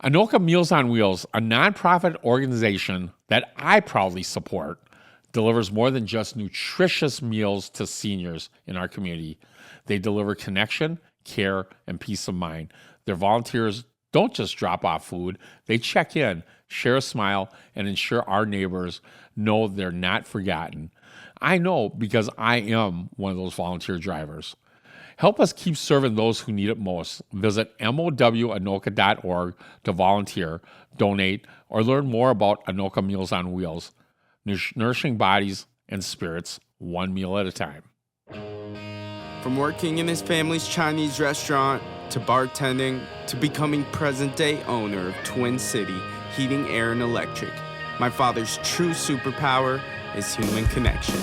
Anoka Meals on Wheels, a nonprofit organization that I proudly support, delivers more than just nutritious meals to seniors in our community. They deliver connection, care, and peace of mind. Their volunteers don't just drop off food, they check in, share a smile, and ensure our neighbors know they're not forgotten. I know because I am one of those volunteer drivers. Help us keep serving those who need it most. Visit mowanoka.org to volunteer, donate, or learn more about Anoka Meals on Wheels, nourishing bodies and spirits one meal at a time. From working in his family's Chinese restaurant, to bartending, to becoming present-day owner of Twin City Heating, Air, and Electric, my father's true superpower is human connection.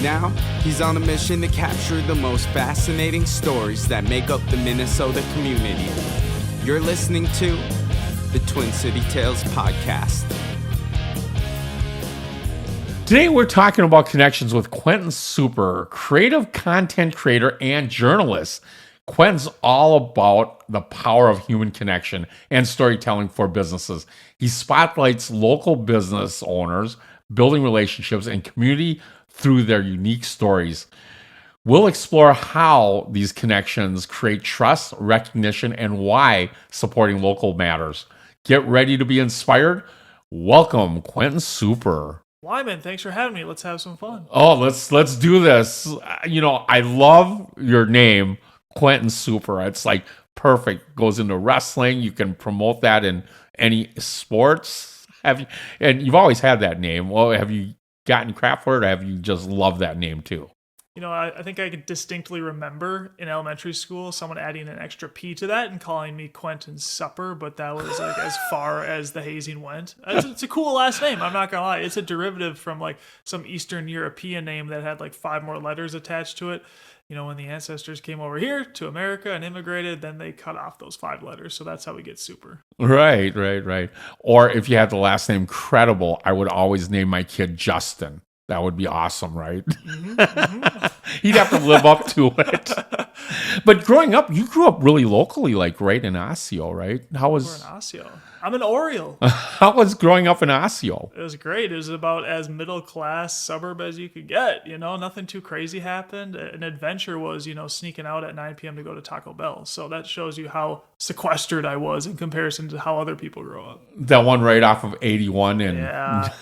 Now, he's on a mission to capture the most fascinating stories that make up the Minnesota community. You're listening to the Twin City Tales podcast. Today we're talking about connections with Quentin Super, creative content creator and journalist. Quentin's all about the power of human connection and storytelling for businesses. He spotlights local business owners, building relationships and community through their unique stories. We'll explore how these connections create trust, recognition, and why supporting local matters. Get ready to be inspired. Welcome, Quentin Super. Wyman, thanks for having me. Let's have some fun. Oh, let's do this. I love your name, Quentin Super. It's like perfect. Goes into wrestling. You can promote that in any sports. And you've always had that name. Well, have you gotten crap for it, or have you just loved that name too? I think I could distinctly remember in elementary school someone adding an extra P to that and calling me Quentin Super, but that was like as far as the hazing went. It's a cool last name, I'm not gonna lie. It's a derivative from like some Eastern European name that had like 5 more letters attached to it. When the ancestors came over here to America and immigrated, then they cut off those 5 letters. So that's how we get Super. Right. Or if you had the last name Credible, I would always name my kid Justin. That would be awesome, right? Mm-hmm. He'd have to live up to it. But growing up, you grew up really locally, like right in Osseo, right? We're in Osseo. I'm an Oriole. How was growing up in Osseo? It was great. It was about as middle-class suburb as you could get. Nothing too crazy happened. An adventure was, sneaking out at 9 p.m. to go to Taco Bell. So that shows you how sequestered I was in comparison to how other people grow up. That one right off of 81 and... Yeah.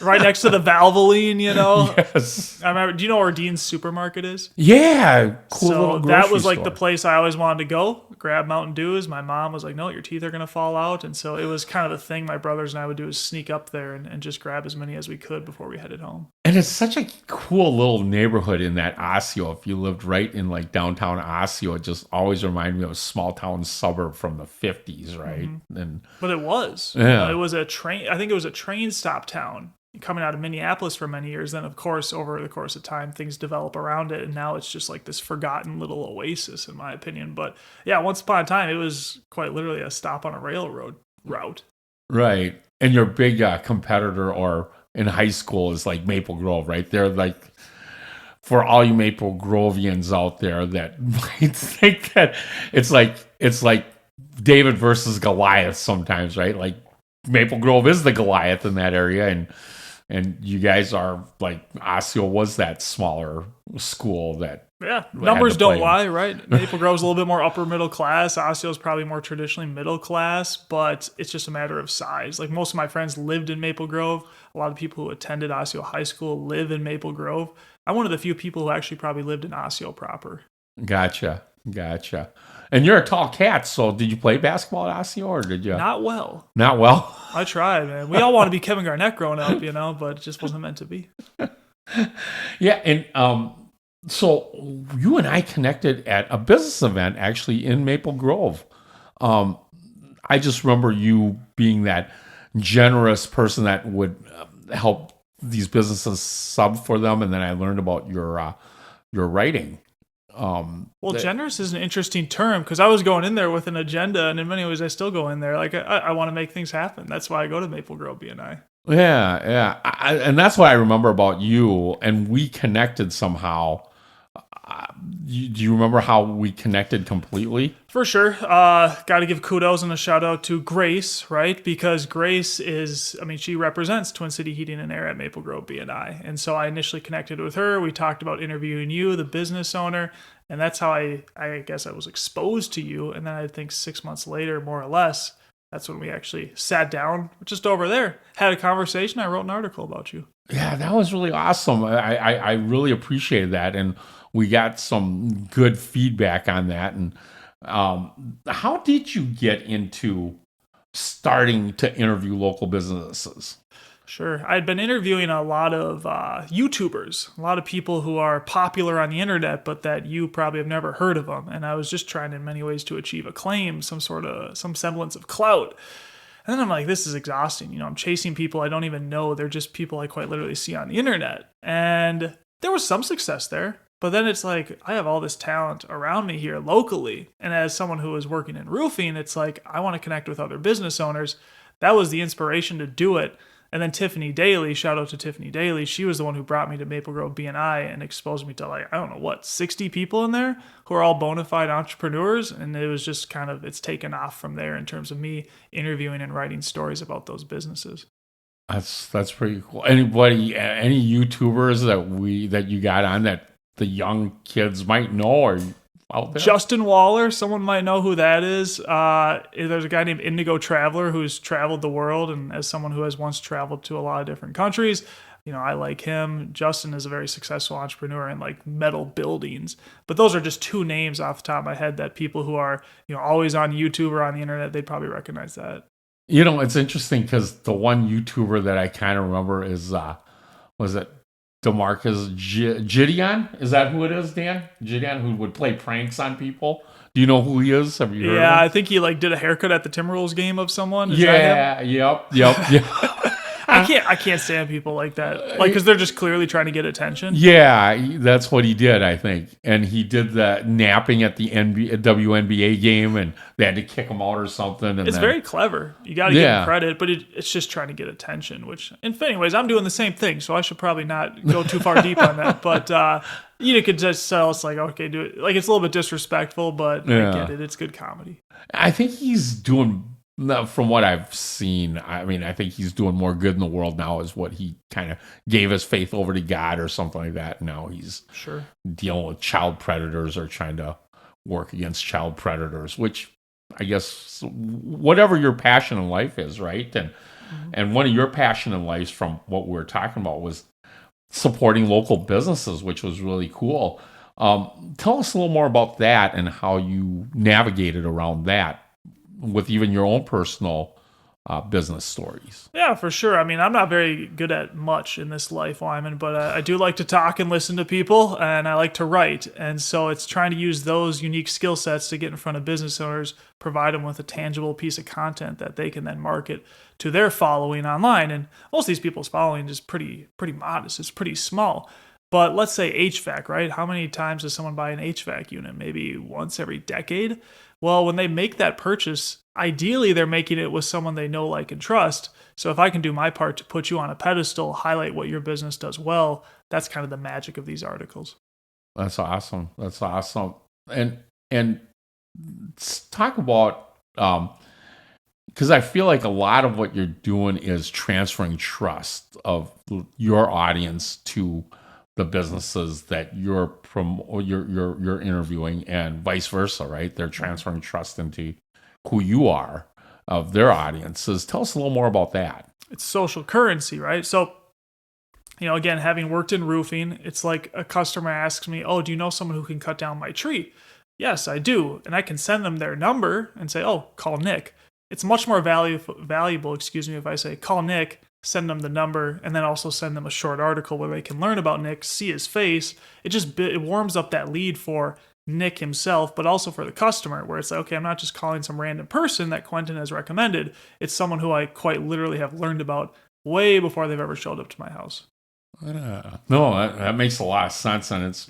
Right next to the Valvoline, Yes. I remember. Do you know where Dean's Supermarket is? Yeah. Cool so little grocery that was like store. the place I always wanted to go. Grab Mountain Dews. My mom was like, "No, your teeth are gonna fall out," and so it was kind of the thing my brothers and I would do is sneak up there and just grab as many as we could before we headed home. And it's such a cool little neighborhood in that Osseo. If you lived right in like downtown Osseo, it just always reminded me of a small town suburb from the 50s, right? Mm-hmm. But it was. Yeah. It was a train. I think it was a train stop town. Coming out of Minneapolis for many years, then of course over the course of time things develop around it, and now it's just like this forgotten little oasis in my opinion. But yeah, once upon a time it was quite literally a stop on a railroad route. Right. And your big competitor or in high school is like Maple Grove, right? They're like, for all you Maple Grovians out there that might think that it's like David versus Goliath sometimes, right? Like Maple Grove is the Goliath in that area, and you guys are like, Osseo was that smaller school that... Yeah, numbers don't lie, right? Maple Grove's a little bit more upper middle class. Osceo's probably more traditionally middle class, but it's just a matter of size. Like most of my friends lived in Maple Grove. A lot of people who attended Osseo High School live in Maple Grove. I'm one of the few people who actually probably lived in Osseo proper. Gotcha. And you're a tall cat, so did you play basketball at Osseo, or did you? Not well. I tried, man. We all want to be Kevin Garnett growing up, but it just wasn't meant to be. Yeah, and so you and I connected at a business event actually in Maple Grove. I just remember you being that generous person that would help these businesses sub for them, and then I learned about your writing. Generous is an interesting term because I was going in there with an agenda, and in many ways I still go in there like I want to make things happen. That's why I go to Maple Grove BNI. Yeah. And that's what I remember about you, and we connected somehow. Do you remember how we connected completely? For sure. Got to give kudos and a shout out to Grace, right? Because Grace she represents Twin City Heating and Air at Maple Grove BNI. And so I initially connected with her. We talked about interviewing you, the business owner. And that's how I guess I was exposed to you. And then I think 6 months later, more or less, that's when we actually sat down just over there, had a conversation. I wrote an article about you. Yeah, that was really awesome. I really appreciated that. And we got some good feedback on that. And how did you get into starting to interview local businesses? Sure. I'd been interviewing a lot of YouTubers, a lot of people who are popular on the internet, but that you probably have never heard of them. And I was just trying in many ways to achieve acclaim, some semblance of clout. And then I'm like, this is exhausting. I'm chasing people I don't even know. They're just people I quite literally see on the internet. And there was some success there. But then it's like, I have all this talent around me here locally. And as someone who is working in roofing, it's like, I want to connect with other business owners. That was the inspiration to do it. And then Tiffany Daly, shout out to Tiffany Daly, she was the one who brought me to Maple Grove BNI and exposed me to 60 people in there who are all bona fide entrepreneurs. And it was just it's taken off from there in terms of me interviewing and writing stories about those businesses. That's pretty cool. Any YouTubers that you got on that the young kids might know are out there? Justin Waller, someone might know who that is. There's a guy named Indigo Traveler who's traveled the world, and as someone who has once traveled to a lot of different countries, I like him. Justin is a very successful entrepreneur in metal buildings. But those are just two names off the top of my head that people who are always on YouTube or on the internet, they'd probably recognize that. It's interesting because the one YouTuber that I kind of remember is was it DeMarcus Gideon? Is that who it is, Dan? Gideon, who would play pranks on people. Do you know who he is? Have you heard of him? Yeah, I think he did a haircut at the Timberwolves game of someone. Is that him? Yep. I can't stand people like that. Because they're just clearly trying to get attention. Yeah, that's what he did, I think. And he did the napping at the WNBA game, and they had to kick him out or something. And it's very clever. You got to give him credit, but it's just trying to get attention. Which, anyways, I'm doing the same thing, so I should probably not go too far deep on that. But you could just tell it's okay, do it. It's a little bit disrespectful, but I get it. It's good comedy. I think he's doing. From what I've seen, I think he's doing more good in the world now is what he kind of gave his faith over to God or something like that. Now he's dealing with child predators or trying to work against child predators, which I guess whatever your passion in life is, right? And one of your passion in life from what we were talking about was supporting local businesses, which was really cool. Tell us a little more about that and how you navigated around that with even your own personal business stories. Yeah, for sure. I'm not very good at much in this life, Wyman, but I do like to talk and listen to people, and I like to write. And so it's trying to use those unique skill sets to get in front of business owners, provide them with a tangible piece of content that they can then market to their following online. And most of these people's following is pretty modest. It's pretty small. But let's say HVAC, right? How many times does someone buy an HVAC unit? Maybe once every decade? Well, when they make that purchase, ideally they're making it with someone they know, like, and trust. So if I can do my part to put you on a pedestal, highlight what your business does well, that's kind of the magic of these articles. That's awesome. And let's talk about, because I feel like a lot of what you're doing is transferring trust of your audience to the businesses that you're interviewing, and vice versa, right? They're transferring trust into who you are of their audiences. Tell us a little more about that. It's social currency, right? So, again, having worked in roofing, it's like a customer asks me, "Oh, do you know someone who can cut down my tree?" Yes, I do. And I can send them their number and say, "Oh, call Nick." It's much more valuable, if I say, "Call Nick," send them the number, and then also send them a short article where they can learn about Nick, see his face. It warms up that lead for Nick himself, but also for the customer, where it's like, okay, I'm not just calling some random person that Quentin has recommended. It's someone who I quite literally have learned about way before they've ever showed up to my house. No, that makes a lot of sense, and it's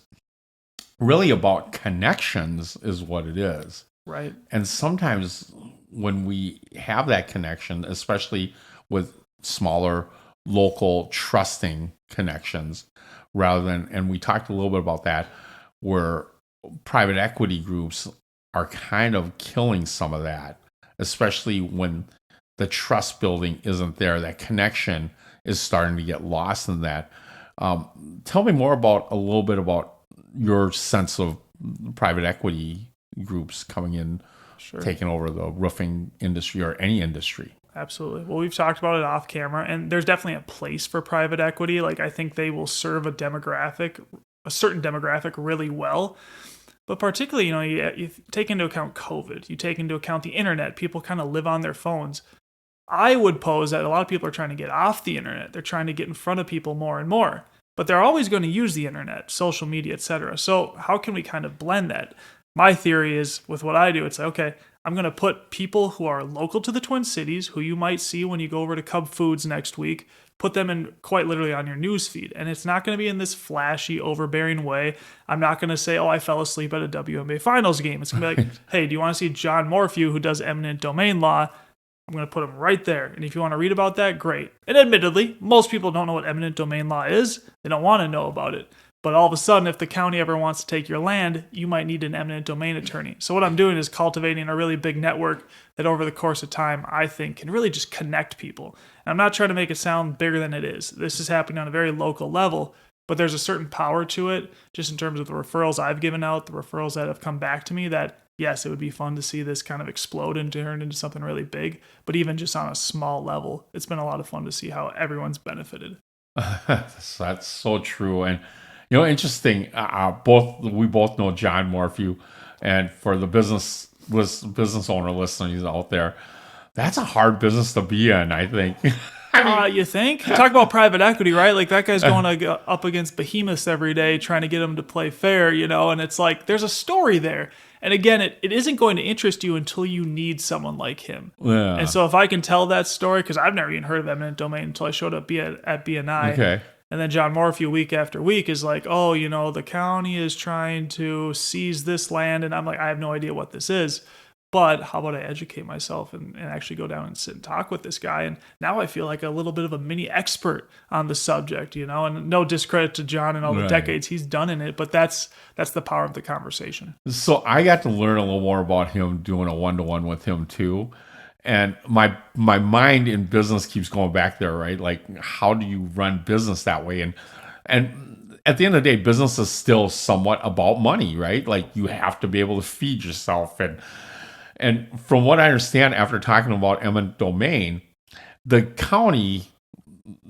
really about connections is what it is. Right. And sometimes when we have that connection, especially with smaller, local, trusting connections, and we talked a little bit about that, where private equity groups are kind of killing some of that, especially when the trust building isn't there. That connection is starting to get lost in that. Tell me more about a little bit about your sense of private equity groups coming in, taking over the roofing industry or any industry. Absolutely. Well, we've talked about it off camera, and there's definitely a place for private equity. Like, I think they will serve a certain demographic really well. But particularly, you take into account COVID, you take into account the internet, people kind of live on their phones. I would pose that a lot of people are trying to get off the internet. They're trying to get in front of people more and more, but they're always going to use the internet, social media, etc. So how can we kind of blend that? My theory is with what I do, it's like, okay, I'm going to put people who are local to the Twin Cities, who you might see when you go over to Cub Foods next week, put them in quite literally on your news feed. And it's not going to be in this flashy, overbearing way. I'm not going to say, oh, I fell asleep at a WNBA Finals game. It's going to be like, hey, do you want to see John Morphew, who does eminent domain law? I'm going to put him right there. And if you want to read about that, great. And admittedly, most people don't know what eminent domain law is. They don't want to know about it. But all of a sudden, if the county ever wants to take your land, you might need an eminent domain attorney. So what I'm doing is cultivating a really big network that over the course of time, I think can really just connect people. And I'm not trying to make it sound bigger than it is. This is happening on a very local level, but there's a certain power to it, just in terms of the referrals I've given out, the referrals that have come back to me, that yes, it would be fun to see this kind of explode and turn into something really big. But even just on a small level, it's been a lot of fun to see how everyone's benefited. That's so true. And interesting. We both know John Morphew, and for the business owner listeners out there, that's a hard business to be in, I think. You think? Talk about private equity, right? Like, that guy's going up against behemoths every day, trying to get him to play fair, and it's like there's a story there. And again, it isn't going to interest you until you need someone like him. Yeah. And so if I can tell that story, because I've never even heard of eminent domain until I showed up at BNI. Okay. And then John Morphew week after week is like, oh, the county is trying to seize this land. And I'm like, I have no idea what this is. But how about I educate myself and actually go down and sit and talk with this guy? And now I feel like a little bit of a mini expert on the subject, and no discredit to John and all the decades he's done in it, but that's the power of the conversation. So I got to learn a little more about him doing a one-to-one with him too. And my mind in business keeps going back there, right? Like, how do you run business that way? And at the end of the day, business is still somewhat about money, right? Like, you have to be able to feed yourself. And from what I understand, after talking about eminent domain, the county,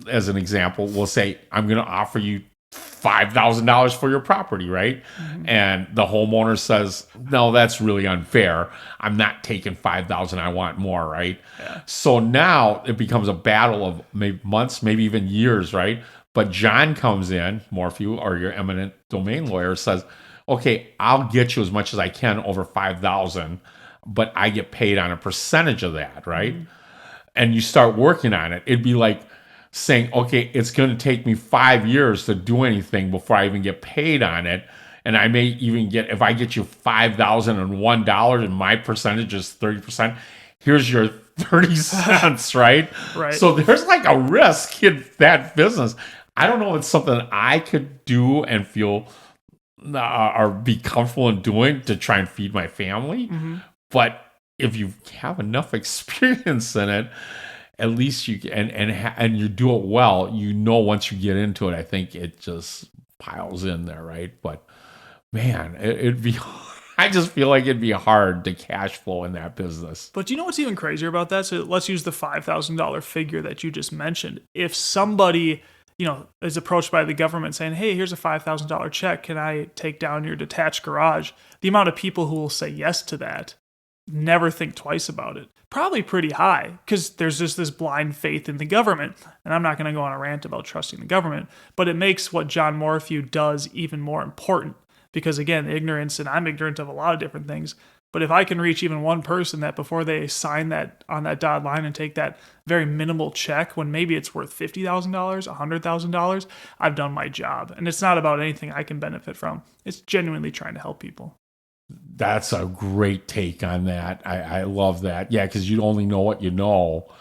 as an example, will say, I'm going to offer you $5,000 for your property, right? Mm-hmm. And the homeowner says, no, that's really unfair. I'm not taking $5,000. I want more, right? Yeah. So now it becomes a battle of maybe months, maybe even years, right? But John comes in, Morphew, or your eminent domain lawyer, says, okay, I'll get you as much as I can over $5,000, but I get paid on a percentage of that, right? Mm-hmm. And you start working on it. It'd be like saying, okay, it's going to take me 5 years to do anything before I even get paid on it. And I may even get, if I get you $5,001 and my percentage is 30%, here's your 30 cents, right? Right. So there's like a risk in that business. I don't know if it's something I could do and feel or be comfortable in doing to try and feed my family. Mm-hmm. But if you have enough experience in it, at least you can, and you do it well, once you get into it, I think it just piles in there, right? But man, I just feel like it'd be hard to cash flow in that business. But you know what's even crazier about that? So let's use the $5,000 figure that you just mentioned. If somebody, is approached by the government saying, hey, here's a $5,000 check, can I take down your detached garage? The amount of people who will say yes to that never think twice about it. Probably pretty high, because there's just this blind faith in the government. And I'm not going to go on a rant about trusting the government, but it makes what John Morphew does even more important. Because again, ignorance, and I'm ignorant of a lot of different things, but if I can reach even one person that before they sign that on that dotted line and take that very minimal check, when maybe it's worth $50,000, $100,000, I've done my job. And it's not about anything I can benefit from. It's genuinely trying to help people. That's a great take on that. I love that. Yeah, because you only know what you know,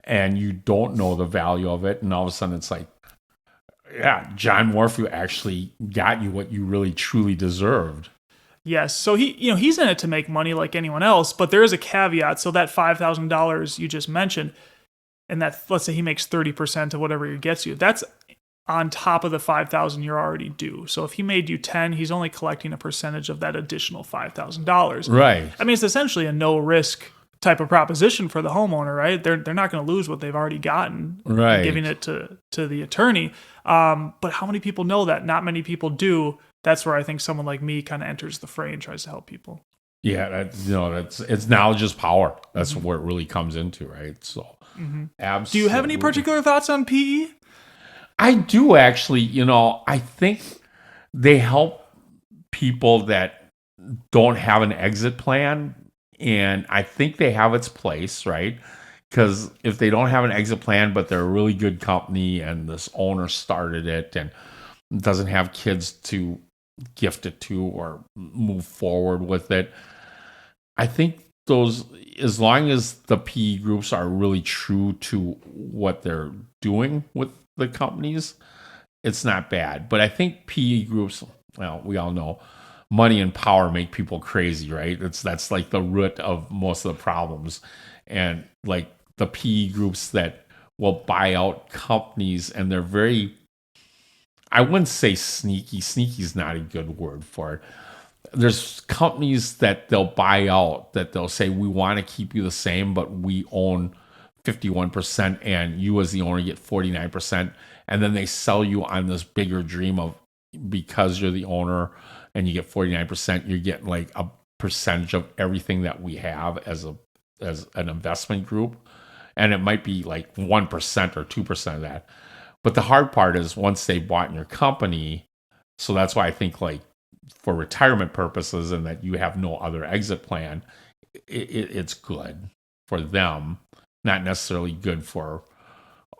and you don't know the value of it. And all of a sudden it's like, John Morphew actually got you what you really truly deserved. Yes. So he's in it to make money like anyone else, but there is a caveat. So that $5,000 you just mentioned, and that, let's say he makes 30% of whatever he gets you, that's on top of the $5,000 you're already due. So if he made you 10, he's only collecting a percentage of that additional $5,000. Right. I mean, it's essentially a no risk type of proposition for the homeowner, right? They're not going to lose what they've already gotten, right, giving it to the attorney. But how many people know that? Not many people do. That's where I think someone like me kind of enters the fray and tries to help people. Yeah, it's knowledge is power. That's where it really comes into, right? So, absolutely. Do you have any particular thoughts on PE? I do actually. I think they help people that don't have an exit plan, and I think they have its place, right? Because if they don't have an exit plan, but they're a really good company and this owner started it and doesn't have kids to gift it to or move forward with it, I think those, as long as the PE groups are really true to what they're doing with the companies, it's not bad. But I think PE groups, well, we all know money and power make people crazy, right? That's like the root of most of the problems. And like the PE groups that will buy out companies, and they're very, I wouldn't say sneaky. Sneaky is not a good word for it. There's companies that they'll buy out that they'll say, we want to keep you the same, but we own 51% and you as the owner get 49%. And then they sell you on this bigger dream of, because you're the owner and you get 49%, you're getting like a percentage of everything that we have as an investment group. And it might be like 1% or 2% of that. But the hard part is once they bought in your company, so that's why I think like for retirement purposes and that you have no other exit plan, it's good for them, not necessarily good for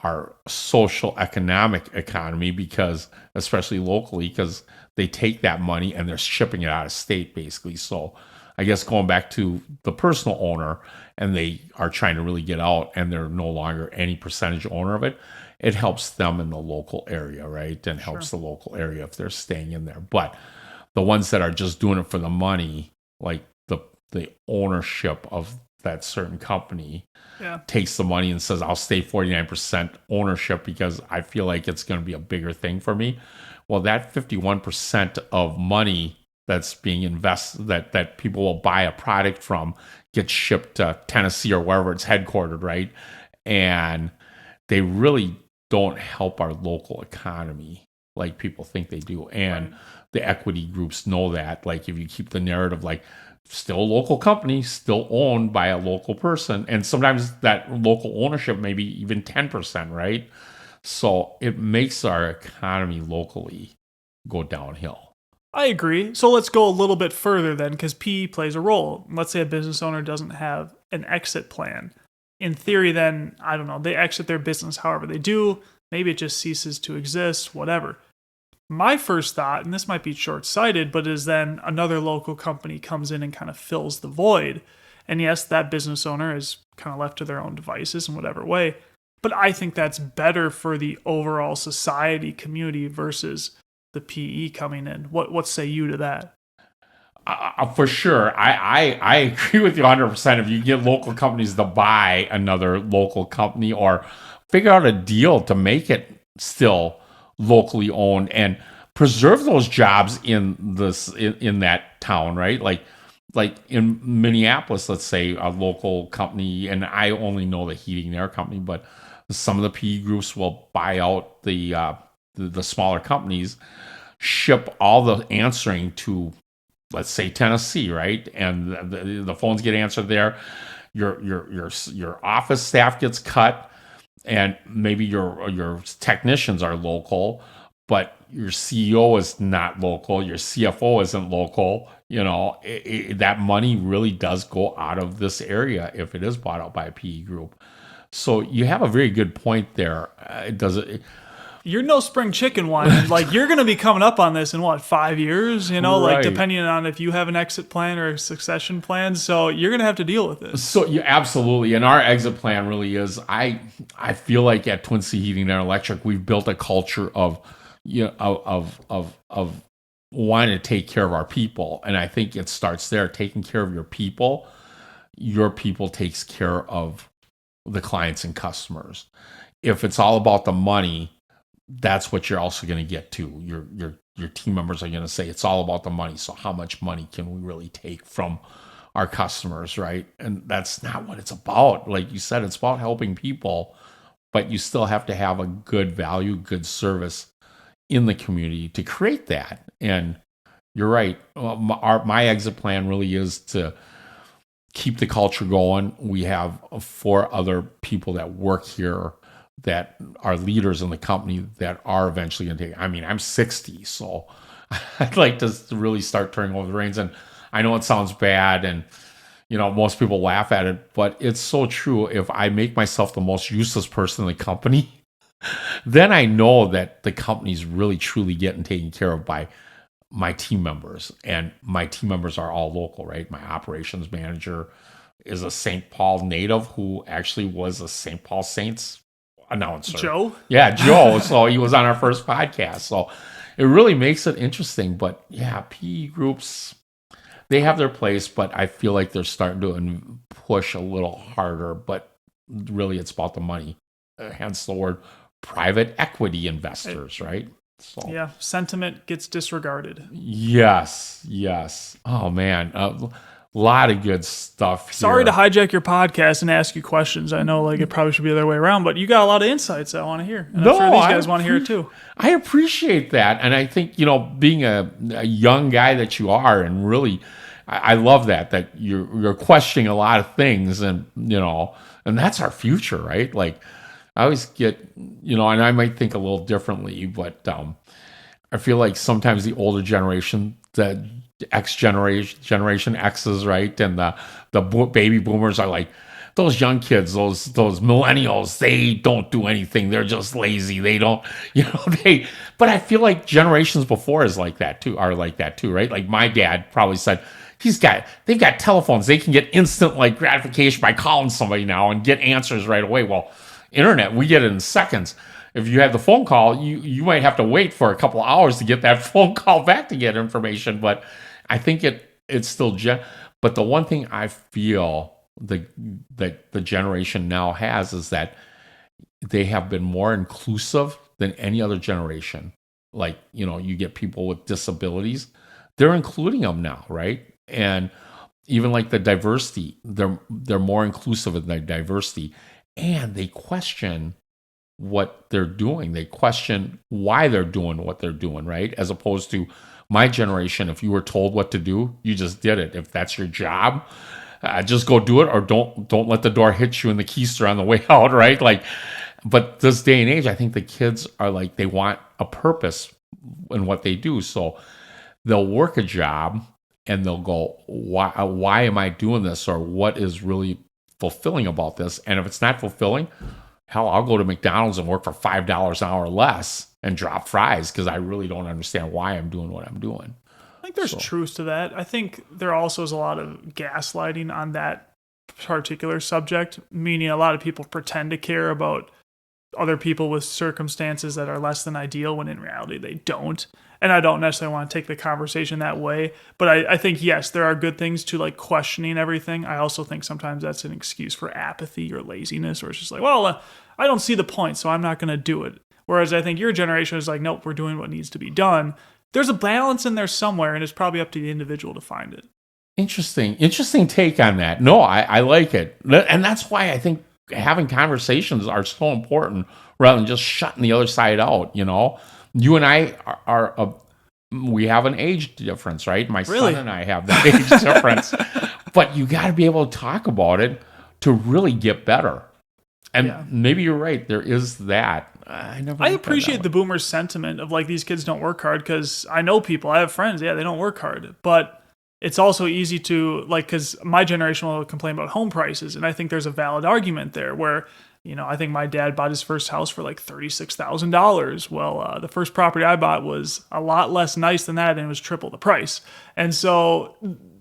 our social economic economy, because especially locally, because they take that money and they're shipping it out of state basically. So I guess going back to the personal owner and they are trying to really get out and they're no longer any percentage owner of it, it helps them in the local area, right? And helps the local area if they're staying in there. But the ones that are just doing it for the money, like the ownership of that certain company takes the money and says, I'll stay 49% ownership because I feel like it's going to be a bigger thing for me. Well, that 51% of money that's being invested, that people will buy a product from, gets shipped to Tennessee or wherever it's headquartered, right? And they really don't help our local economy like people think they do. And the equity groups know that. Like if you keep the narrative like still a local company, still owned by a local person, and sometimes that local ownership maybe even 10%, right? So it makes our economy locally go downhill. I agree. So let's go a little bit further then, because PE plays a role. Let's say a business owner doesn't have an exit plan. In theory, then, I don't know, they exit their business however they do. Maybe it just ceases to exist, whatever. My first thought, and this might be short-sighted, but is then another local company comes in and kind of fills the void. And yes, that business owner is kind of left to their own devices in whatever way. But I think that's better for the overall society community versus the PE coming in. What say you to that? For sure. I agree with you 100%. If you get local companies to buy another local company or figure out a deal to make it still locally owned and preserve those jobs in that town, right? Like in Minneapolis, let's say a local company, and I only know the heating and air company, but some of the PE groups will buy out the smaller companies, ship all the answering to, let's say, Tennessee, right? And the phones get answered there. Your office staff gets cut, and maybe your technicians are local, but your CEO is not local. Your CFO isn't local. You know, that money really does go out of this area if it is bought out by a PE group. So you have a very good point there. You're no spring chicken, Wyman. Like, you're going to be coming up on this in, 5 years? You know, right. Like, depending on if you have an exit plan or a succession plan. So you're going to have to deal with this. So, yeah, absolutely. And our exit plan really is, I feel like at Twin City Heating and Electric, we've built a culture of of wanting to take care of our people. And I think it starts there, taking care of your people. Your people takes care of the clients and customers. If it's all about the money, that's what you're also going to get to. Your team members are going to say it's all about the money. So how much money can we really take from our customers, right? And that's not what it's about. Like you said, it's about helping people, but you still have to have a good value, good service in the community to create that. And you're right. My exit plan really is to keep the culture going. We have 4 other people that work here that are leaders in the company that are eventually going to take. I mean, I'm 60, so I'd like to really start turning over the reins. And I know it sounds bad, and most people laugh at it, but it's so true. If I make myself the most useless person in the company, then I know that the company's really truly getting taken care of by my team members. And my team members are all local, right? My operations manager is a St. Paul native who actually was a St. Paul Saints announcer. Joe? Yeah, Joe. So he was on our first podcast. So it really makes it interesting. But yeah, PE groups, they have their place, but I feel like they're starting to push a little harder. But really, it's about the money. Hence the word private equity investors, right? So yeah, sentiment gets disregarded. Yes. Oh man, a lot of good stuff here. Sorry to hijack your podcast and ask you questions. I know it probably should be the other way around, but you got a lot of insights I want to hear. And I'm sure these guys want to hear it too. I appreciate that. And I think, being a young guy that you are, and really, I love that you're questioning a lot of things, and, and that's our future, right? Like, I always get, and I might think a little differently, but I feel like sometimes the older generation, the generation X's, right, and the baby boomers are like, those young kids, those millennials, they don't do anything. They're just lazy. They don't, but I feel like generations before are like that too, right? Like my dad probably said, they've got telephones. They can get instant gratification by calling somebody now and get answers right away. Well, internet, we get it in seconds. If you have the phone call, you might have to wait for a couple of hours to get that phone call back to get information. But I think it's still but the one thing I feel that the generation now has is that they have been more inclusive than any other generation. You get people with disabilities, they're including them now, right? And even the diversity, they're more inclusive in their diversity. And they question what they're doing. They question why they're doing what they're doing, right? As opposed to my generation, if you were told what to do, you just did it. If that's your job, just go do it, or don't let the door hit you in the keister on the way out, right? But this day and age, I think the kids are they want a purpose in what they do. So they'll work a job and they'll go, why am I doing this? Or what is really fulfilling about this? And if it's not fulfilling, hell, I'll go to McDonald's and work for $5 an hour less and drop fries because I really don't understand why I'm doing what I'm doing. I think there's truth to that. I think there also is a lot of gaslighting on that particular subject, meaning a lot of people pretend to care about other people with circumstances that are less than ideal when in reality they don't. And I don't necessarily want to take the conversation that way, but I think, yes, there are good things to questioning everything. I also think sometimes that's an excuse for apathy or laziness, or it's just I don't see the point, so I'm not going to do it. Whereas I think your generation is nope, we're doing what needs to be done. There's a balance in there somewhere, and it's probably up to the individual to find it. Interesting take on that. No, I like it. And that's why I think having conversations are so important rather than just shutting the other side out, You and I we have an age difference, right? My son and I have that age difference. But you got to be able to talk about it to really get better. And maybe you're right. There is that. I appreciate the boomers' sentiment of these kids don't work hard, because I know people, I have friends, they don't work hard. But it's also easy to, because my generation will complain about home prices. And I think there's a valid argument there where, I think my dad bought his first house for $36,000. Well, the first property I bought was a lot less nice than that, and it was triple the price. And so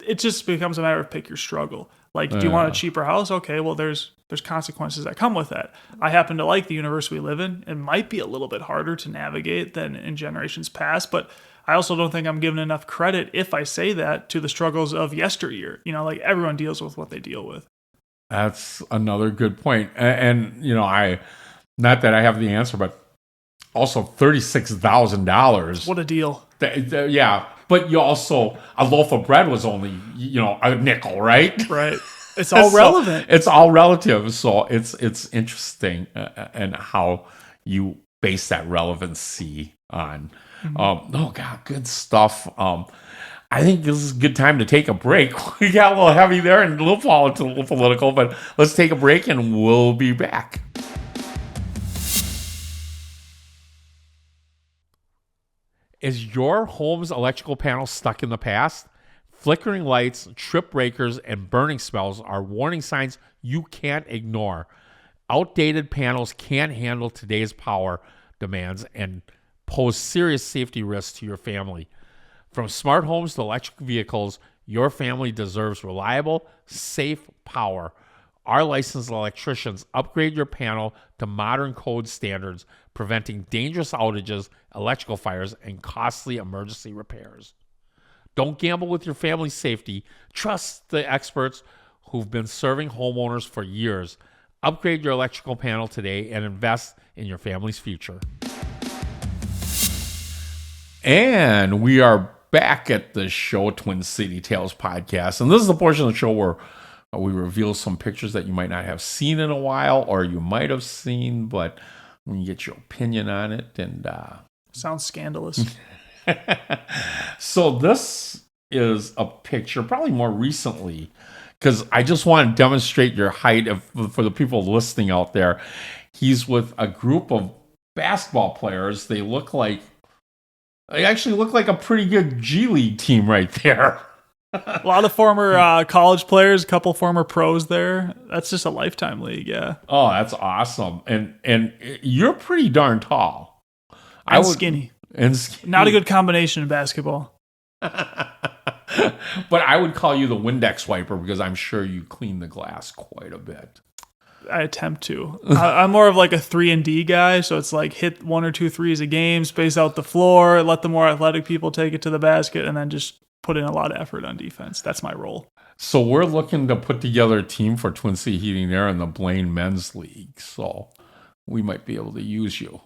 it just becomes a matter of pick your struggle. Do you want a cheaper house? Okay, well, there's there's consequences that come with that. I happen to like the universe we live in. It might be a little bit harder to navigate than in generations past, but I also don't think I'm giving enough credit if I say that to the struggles of yesteryear. Like everyone deals with what they deal with. That's another good point. And not that I have the answer, but also $36,000. What a deal. Yeah. But you also, a loaf of bread was only, a nickel, right? Right. It's all relevant. It's all relative. So it's interesting and how you base that relevancy on. Oh, God, good stuff. I think this is a good time to take a break. We got a little heavy there and a little political, but let's take a break and we'll be back. Is your home's electrical panel stuck in the past? Flickering lights, trip breakers, and burning spells are warning signs you can't ignore. Outdated panels can't handle today's power demands and pose serious safety risks to your family. From smart homes to electric vehicles, your family deserves reliable, safe power. Our licensed electricians upgrade your panel to modern code standards, preventing dangerous outages, electrical fires, and costly emergency repairs. Don't gamble with your family's safety. Trust the experts who've been serving homeowners for years. Upgrade your electrical panel today and invest in your family's future. And we are back at the show, Twin City Tales podcast. And this is the portion of the show where we reveal some pictures that you might not have seen in a while, or you might have seen, but we get your opinion on it. And sounds scandalous. So this is a picture, probably more recently, because I just want to demonstrate your height for the people listening out there. He's with a group of basketball players. They actually look like a pretty good G League team right there. A lot of former college players, a couple former pros there. That's just a lifetime league, yeah. Oh, that's awesome. And you're pretty darn tall. Skinny. And skinny. Not a good combination in basketball. But I would call you the Windex wiper because I'm sure you clean the glass quite a bit. I attempt to. I'm more of like a 3-and-D guy, so it's like hit 1 or 2 threes a game, space out the floor, let the more athletic people take it to the basket, and then just put in a lot of effort on defense. That's my role. So we're looking to put together a team for Twin City Heating and Air in the Blaine Men's League. So we might be able to use you.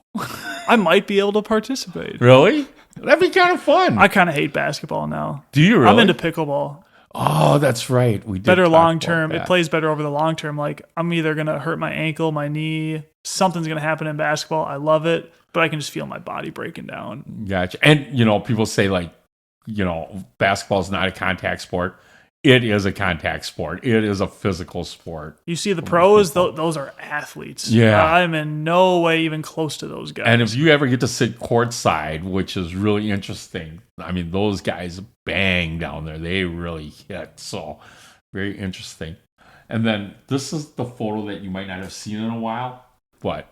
I might be able to participate. Really? That'd be kind of fun. I kind of hate basketball now. Do you really? I'm into pickleball. Oh, that's right. We did better talk long about term. that. It plays better over the long term. Like I'm either gonna hurt my ankle, my knee, something's gonna happen in basketball. I love it, but I can just feel my body breaking down. Gotcha. And people say basketball is not a contact sport. It is a contact sport. It is a physical sport. You see the pros; those are athletes. Yeah, I'm in no way even close to those guys. And if you ever get to sit courtside, which is really interesting, I mean, those guys bang down there. They really hit. So very interesting. And then this is the photo that you might not have seen in a while, but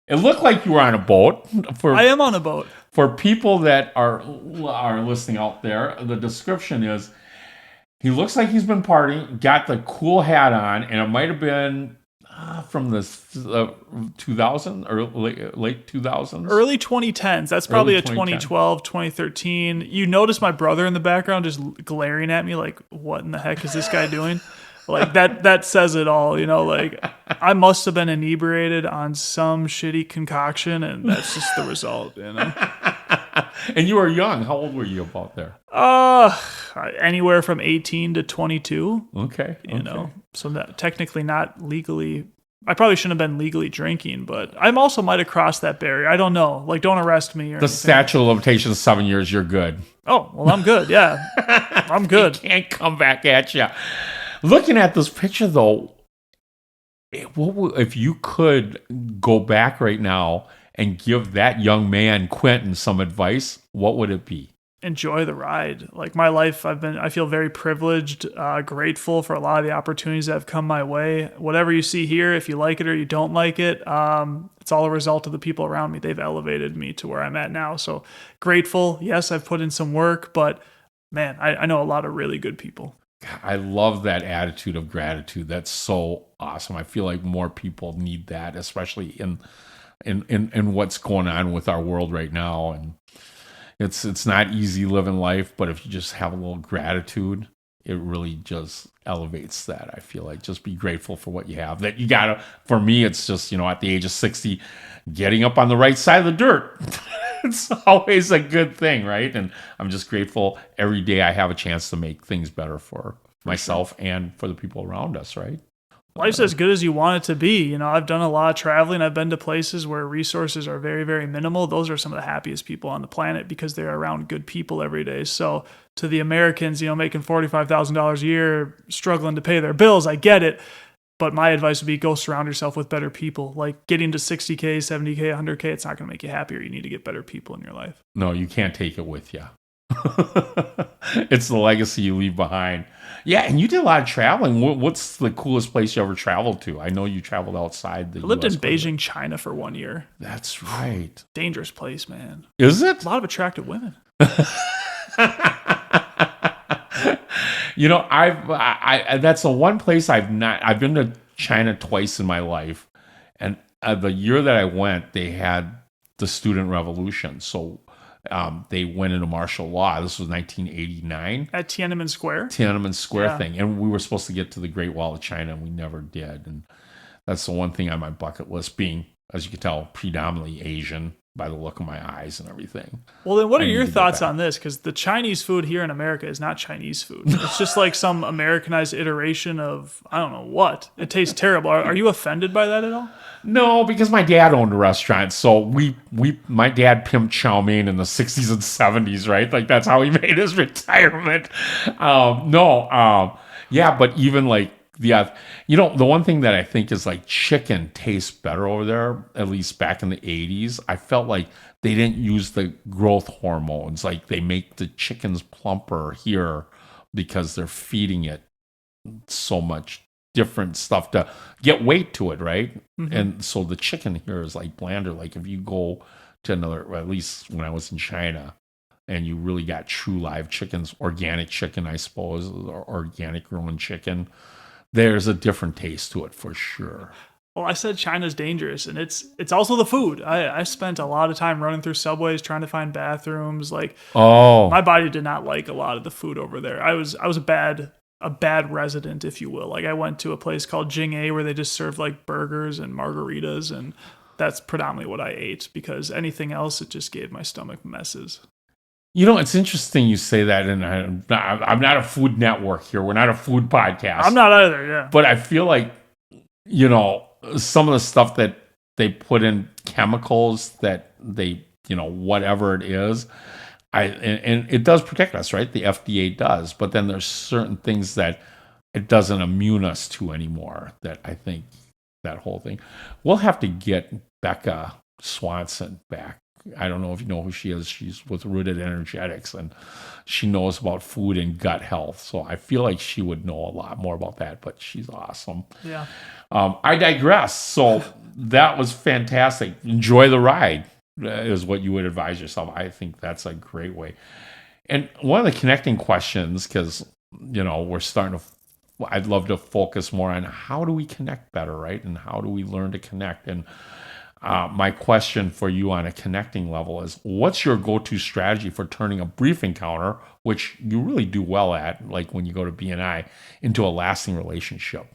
it looked like you were on a boat. I am on a boat. For people that are listening out there, the description is he looks like he's been partying, got the cool hat on, and it might have been from the 2000 or late 2000s? Early 2010s. That's probably a 2012, 2013. You notice my brother in the background just glaring at me like, what in the heck is this guy doing? Like that says it all, like I must have been inebriated on some shitty concoction and that's just the result, And you were young. How old were you about there? Anywhere from 18 to 22. Okay. So that technically not legally. I probably shouldn't have been legally drinking, but I also might have crossed that barrier. I don't know. Like, don't arrest me. Or the statute of limitations, 7 years, you're good. Oh, well, I'm good. Yeah. I'm good. Can't come back at you. Looking at this picture, though, if you could go back right now and give that young man, Quentin, some advice, what would it be? Enjoy the ride. Like my life, I feel very privileged, grateful for a lot of the opportunities that have come my way. Whatever you see here, if you like it or you don't like it, it's all a result of the people around me. They've elevated me to where I'm at now. So grateful. Yes, I've put in some work, but man, I know a lot of really good people. I love that attitude of gratitude. That's so awesome. I feel like more people need that, especially in what's going on with our world right now. And it's not easy living life, but if you just have a little gratitude, it really just elevates that. I feel like just be grateful for what you have. That you gotta. For me, it's just at the age of 60, getting up on the right side of the dirt. It's always a good thing, right? And I'm just grateful every day I have a chance to make things better for myself and for the people around us, right? Life's as good as you want it to be. I've done a lot of traveling. I've been to places where resources are very, very minimal. Those are some of the happiest people on the planet because they're around good people every day. So to the Americans, making $45,000 a year, struggling to pay their bills, I get it. But my advice would be go surround yourself with better people. Like getting to 60K, 70K, 100K, it's not going to make you happier. You need to get better people in your life. No, you can't take it with you. It's the legacy you leave behind. Yeah, and you did a lot of traveling. What's the coolest place you ever traveled to? I know you traveled outside the I lived US in Beijing, China for 1 year. That's right. Dangerous place, man. Is it? A lot of attractive women. I that's the one place I've been to China twice in my life. And the year that I went, they had the student revolution. So they went into martial law. This was 1989. At Tiananmen Square? Tiananmen Square Yeah. thing. And we were supposed to get to the Great Wall of China, and we never did. And that's the one thing on my bucket list, being, as you can tell, predominantly Asian by the look of my eyes and everything. Well, then what I are need your to get thoughts back. on this? Because the Chinese food here in America is not Chinese food. It's just like some Americanized iteration of, I don't know what. It tastes terrible. Are you offended by that at all? No, because my dad owned a restaurant, so my dad pimped chow mein in the 60s and 70s, right? Like that's how he made his retirement. Yeah, but even like the one thing that I think is like chicken tastes better over there, at least back in the 80s. I felt like they didn't use the growth hormones, like they make the chickens plumper here because they're feeding it so much different stuff to get weight to it, right? Mm-hmm. And so the chicken here is like blander. Like if you go to another, or at least when I was in China, and you really got true live chickens, organic chicken, I suppose, or organic grown chicken, there's a different taste to it for sure. Well, I said China's dangerous, and it's also the food. I spent a lot of time running through subways trying to find bathrooms. Like, my body did not like a lot of the food over there. I was a bad resident, if you will. Like I went to a place called Jing'e where they just served like burgers and margaritas, and that's predominantly what I ate because anything else, it just gave my stomach messes. It's interesting you say that, and I'm not a food network here. We're not a food podcast. I'm not either, yeah. But I feel like, some of the stuff that they put in chemicals that they, whatever it is, and it does protect us, right? The FDA does, but then there's certain things that it doesn't immune us to anymore. That I think that whole thing. We'll have to get Becca Swanson back. I don't know if you know who she is. She's with Rooted Energetics, and she knows about food and gut health. So I feel like she would know a lot more about that, but she's awesome. Yeah. I digress. So that was fantastic. Enjoy the ride is what you would advise yourself. I think that's a great way. And one of the connecting questions, because, we're starting to, I'd love to focus more on how do we connect better, right? And how do we learn to connect? And my question for you on a connecting level is, what's your go-to strategy for turning a brief encounter, which you really do well at, like when you go to BNI, into a lasting relationship?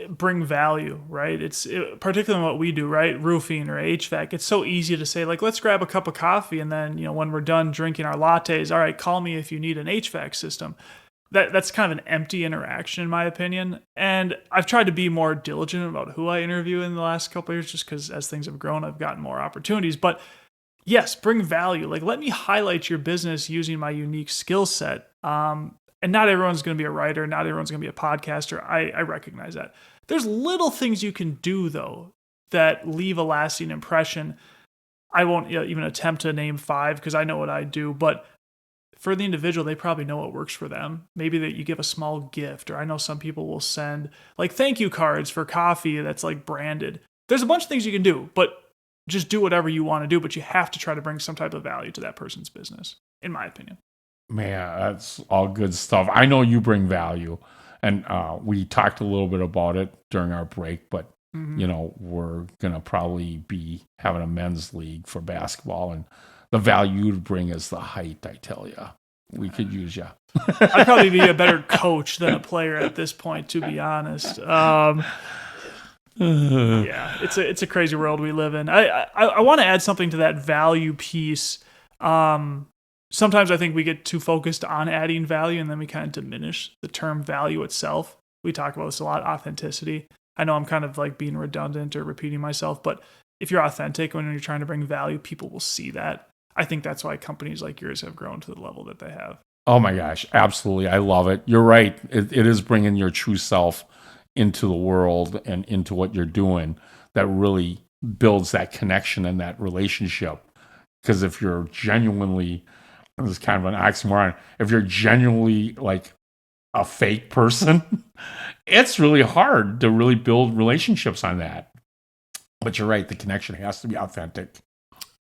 Bring value, right? Particularly what we do, right? Roofing or HVAC. It's so easy to say, like, let's grab a cup of coffee, and then, when we're done drinking our lattes, all right, call me if you need an HVAC system. That's kind of an empty interaction, in my opinion. And I've tried to be more diligent about who I interview in the last couple of years, just because as things have grown, I've gotten more opportunities. But yes, bring value. Like, let me highlight your business using my unique skill set. And not everyone's going to be a writer. Not everyone's going to be a podcaster. I recognize that. There's little things you can do, though, that leave a lasting impression. I won't even attempt to name 5 because I know what I do. But for the individual, they probably know what works for them. Maybe that you give a small gift, or I know some people will send like thank you cards for coffee that's like branded. There's a bunch of things you can do, but just do whatever you want to do. But you have to try to bring some type of value to that person's business, in my opinion. Man, that's all good stuff. I know you bring value, and we talked a little bit about it during our break, but we're gonna probably be having a men's league for basketball, and the value you'd bring is the height. I tell you, we could use you. I'd probably be a better coach than a player at this point, to be honest. Yeah, it's a crazy world we live in. I want to add something to that value piece. Sometimes I think we get too focused on adding value, and then we kind of diminish the term value itself. We talk about this a lot, authenticity. I know I'm kind of like being redundant or repeating myself, but if you're authentic when you're trying to bring value, people will see that. I think that's why companies like yours have grown to the level that they have. Oh my gosh, absolutely. I love it. You're right. It is bringing your true self into the world and into what you're doing that really builds that connection and that relationship. Because if you're genuinely, this is kind of an oxymoron, if you're genuinely like a fake person, it's really hard to really build relationships on that. But you're right, the connection has to be authentic.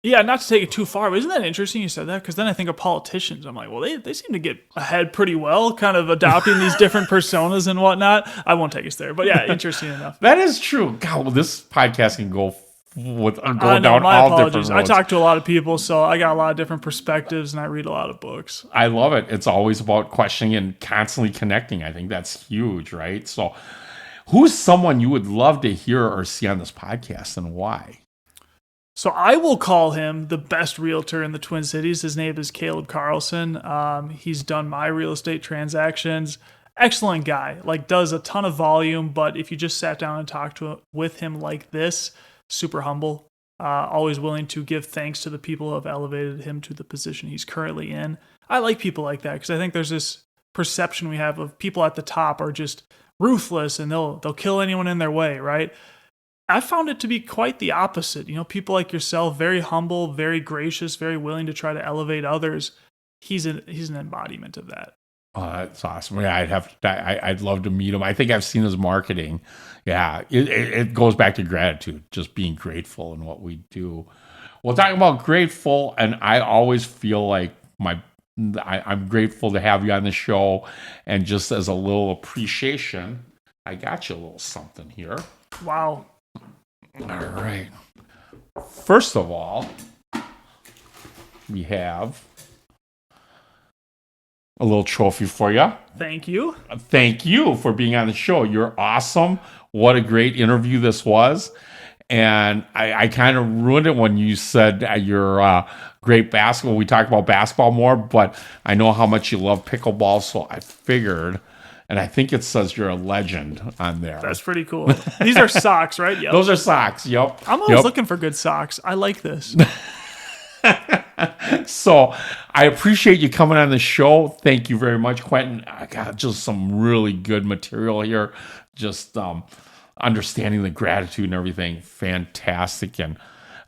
Yeah, not to take it too far, but isn't that interesting you said that? Because then I think of politicians. I'm like, well, they seem to get ahead pretty well, kind of adopting these different personas and whatnot. I won't take us there, but yeah, interesting enough. That is true. God, well, this podcast can go down my all apologies. different roads. I talk to a lot of people, so I got a lot of different perspectives, and I read a lot of books. I love it. It's always about questioning and constantly connecting. I think that's huge, right? So who's someone you would love to hear or see on this podcast, and why? So I will call him the best realtor in the Twin Cities. His name is Caleb Carlson. He's done my real estate transactions. Excellent guy. Like, does a ton of volume, but if you just sat down and talked with him like this, super humble, always willing to give thanks to the people who have elevated him to the position he's currently in. I like people like that because I think there's this perception we have of people at the top are just ruthless and they'll kill anyone in their way, right? I found it to be quite the opposite. You know, people like yourself, very humble, very gracious, very willing to try to elevate others. He's an embodiment of that. Oh, that's awesome. Yeah, I'd love to meet him. I think I've seen his marketing. Yeah, it goes back to gratitude, just being grateful in what we do. Well, talking about grateful, and I always feel like I'm grateful to have you on the show. And just as a little appreciation, I got you a little something here. Wow. All right. First of all, we have a little trophy for you. Thank you. Thank you for being on the show. You're awesome. What a great interview this was. And I kind of ruined it when you said you're great basketball. We talked about basketball more, but I know how much you love pickleball, so I figured. And I think it says you're a legend on there. That's pretty cool. These are socks, right? Yep. Those are socks. Yep. I'm always looking for good socks. I like this. So I appreciate you coming on the show. Thank you very much, Quentin. I got just some really good material here. Just understanding the gratitude and everything. Fantastic. And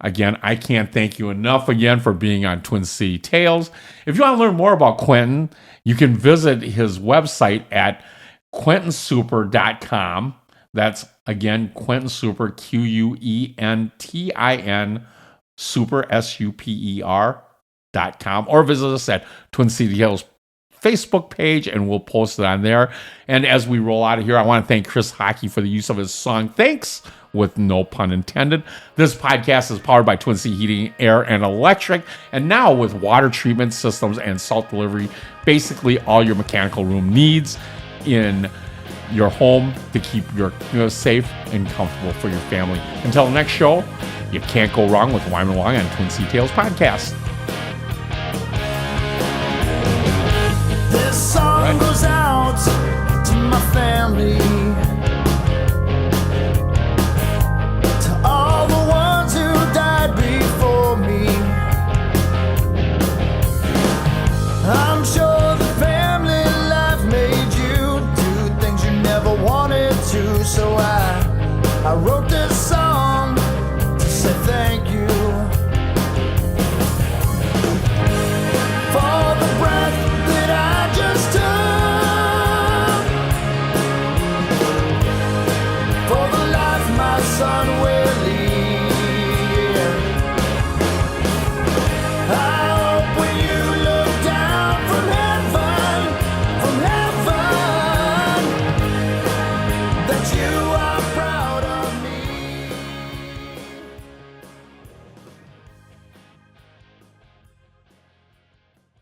again, I can't thank you enough again for being on Twin City Tales. If you want to learn more about Quentin, you can visit his website at quentinsuper.com. That's, again, Quentin Super, Quentin, Super, Super.com. Or visit us at Twin City Tales Facebook page, and we'll post it on there. And as we roll out of here, I want to thank Chris Hockey for the use of his song, Thanks, with no pun intended. This podcast is powered by Twin City Heating, Air, and Electric, and now with water treatment systems and salt delivery, basically all your mechanical room needs in your home to keep your safe and comfortable for your family. Until the next show, you can't go wrong with Wymond Wong on Twin City Tales Podcast. This song goes out to my family, to all the ones who died before me. I'm sure the family life made you do things you never wanted to, so I wrote this song